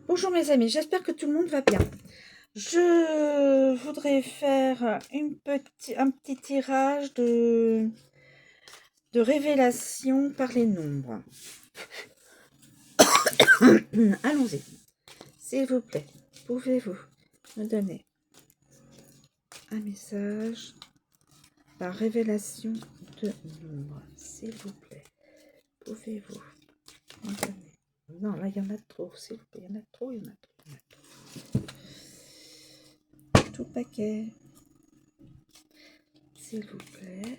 Bonjour mes amis, j'espère que tout le monde va bien. Je voudrais faire un petit tirage de révélation par les nombres. Allons-y. S'il vous plaît, pouvez-vous me donner un message par révélation de nombres? S'il vous plaît, pouvez-vous me donner... Non, là, il y en a trop, s'il vous plaît. Il y en a trop, il y en a trop, il y en a trop. Tout paquet. S'il vous plaît,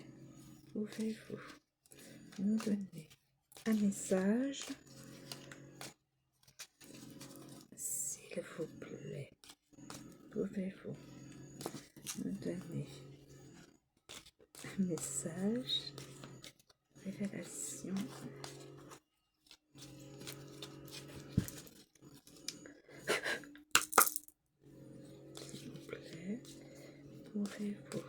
pouvez-vous nous donner un message, s'il vous plaît, pouvez-vous me donner un message, révélation, s'il vous plaît, pouvez-vous...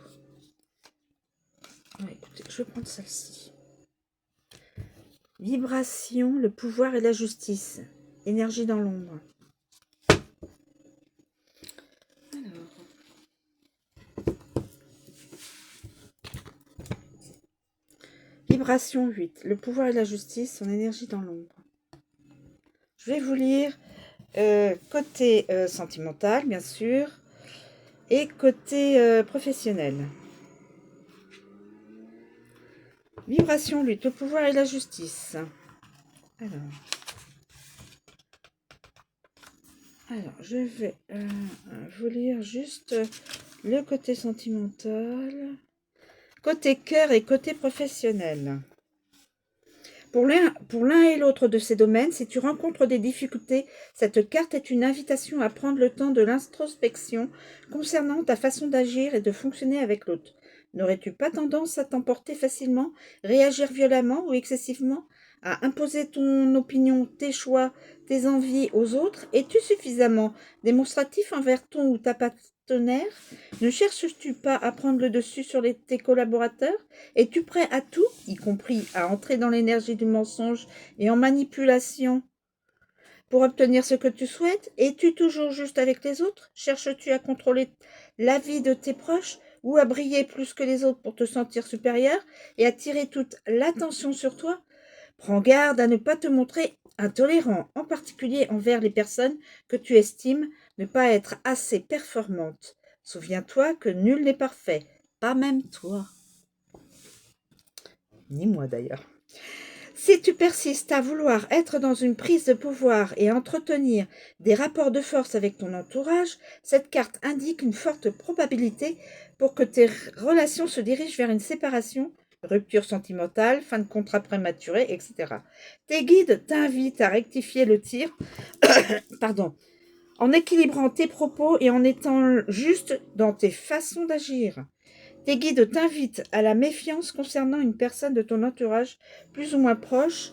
Ouais, écoutez, je vais prendre celle-ci. Vibration, le pouvoir et la justice. Énergie dans l'ombre. Alors. Vibration 8. Le pouvoir et la justice, son énergie dans l'ombre. Je vais vous lire côté sentimental, bien sûr, et côté professionnel. Vibration, lutte, le pouvoir et la justice. Alors je vais vous lire juste le côté sentimental, côté cœur et côté professionnel. Pour l'un et l'autre de ces domaines, si tu rencontres des difficultés, cette carte est une invitation à prendre le temps de l'introspection concernant ta façon d'agir et de fonctionner avec l'autre. N'aurais-tu pas tendance à t'emporter facilement, réagir violemment ou excessivement, à imposer ton opinion, tes choix, tes envies aux autres? Es-tu suffisamment démonstratif envers ton ou ta partenaire? Ne cherches-tu pas à prendre le dessus sur tes collaborateurs? Es-tu prêt à tout, y compris à entrer dans l'énergie du mensonge et en manipulation pour obtenir ce que tu souhaites? Es-tu toujours juste avec les autres? Cherches-tu à contrôler la vie de tes proches ou à briller plus que les autres pour te sentir supérieur et attirer toute l'attention sur toi? Prends garde à ne pas te montrer intolérant, en particulier envers les personnes que tu estimes ne pas être assez performantes. Souviens-toi que nul n'est parfait, pas même toi. Ni moi d'ailleurs. Si tu persistes à vouloir être dans une prise de pouvoir et entretenir des rapports de force avec ton entourage, cette carte indique une forte probabilité pour que tes relations se dirigent vers une séparation, rupture sentimentale, fin de contrat prématuré, etc. Tes guides t'invitent à rectifier le tir, en équilibrant tes propos et en étant juste dans tes façons d'agir. Tes guides t'invitent à la méfiance concernant une personne de ton entourage plus ou moins proche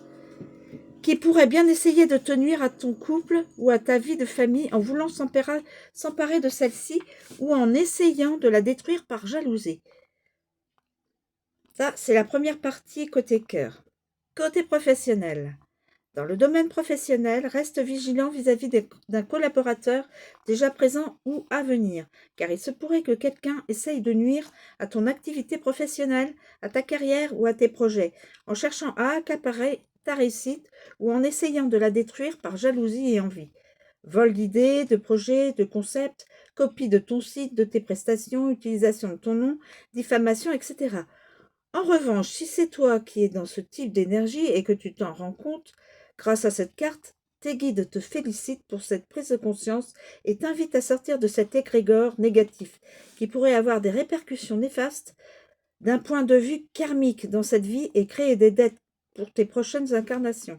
qui pourrait bien essayer de te nuire à ton couple ou à ta vie de famille en voulant s'emparer de celle-ci ou en essayant de la détruire par jalousie. Ça, c'est la première partie côté cœur. Côté professionnel. Dans le domaine professionnel, reste vigilant vis-à-vis d'un collaborateur déjà présent ou à venir, car il se pourrait que quelqu'un essaye de nuire à ton activité professionnelle, à ta carrière ou à tes projets, en cherchant à accaparer ta réussite ou en essayant de la détruire par jalousie et envie. Vol d'idées, de projets, de concepts, copie de ton site, de tes prestations, utilisation de ton nom, diffamation, etc. En revanche, si c'est toi qui es dans ce type d'énergie et que tu t'en rends compte, grâce à cette carte, tes guides te félicitent pour cette prise de conscience et t'invitent à sortir de cet égrégore négatif qui pourrait avoir des répercussions néfastes d'un point de vue karmique dans cette vie et créer des dettes pour tes prochaines incarnations.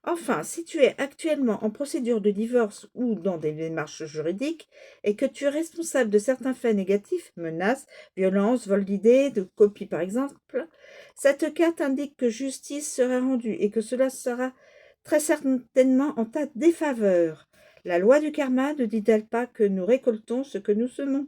Enfin, si tu es actuellement en procédure de divorce ou dans des démarches juridiques et que tu es responsable de certains faits négatifs, menaces, violences, vol d'idées, de copies par exemple, cette carte indique que justice sera rendue et que cela sera très certainement en ta défaveur. La loi du karma ne dit-elle pas que nous récoltons ce que nous semons?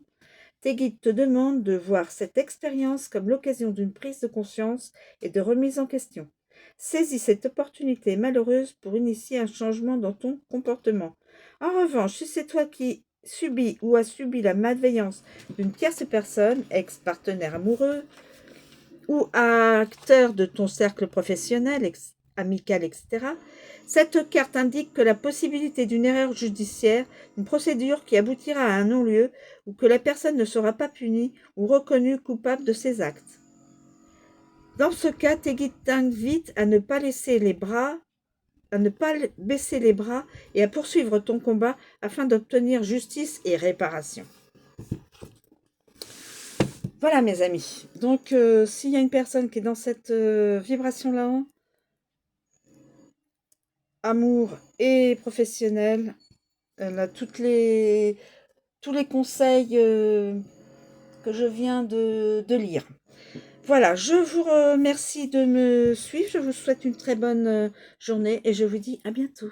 Tes guides te demandent de voir cette expérience comme l'occasion d'une prise de conscience et de remise en question. Saisis cette opportunité malheureuse pour initier un changement dans ton comportement. En revanche, si c'est toi qui subis ou as subi la malveillance d'une tierce personne, ex-partenaire amoureux ou acteur de ton cercle professionnel, amical, etc., cette carte indique que la possibilité d'une erreur judiciaire, une procédure qui aboutira à un non-lieu ou que la personne ne sera pas punie ou reconnue coupable de ses actes. Dans ce cas, tes guides t'invitent à ne pas baisser les bras et à poursuivre ton combat afin d'obtenir justice et réparation. Voilà mes amis. Donc s'il y a une personne qui est dans cette vibration-là, amour et professionnel, elle a tous les conseils que je viens de lire. Voilà, je vous remercie de me suivre. Je vous souhaite une très bonne journée et je vous dis à bientôt.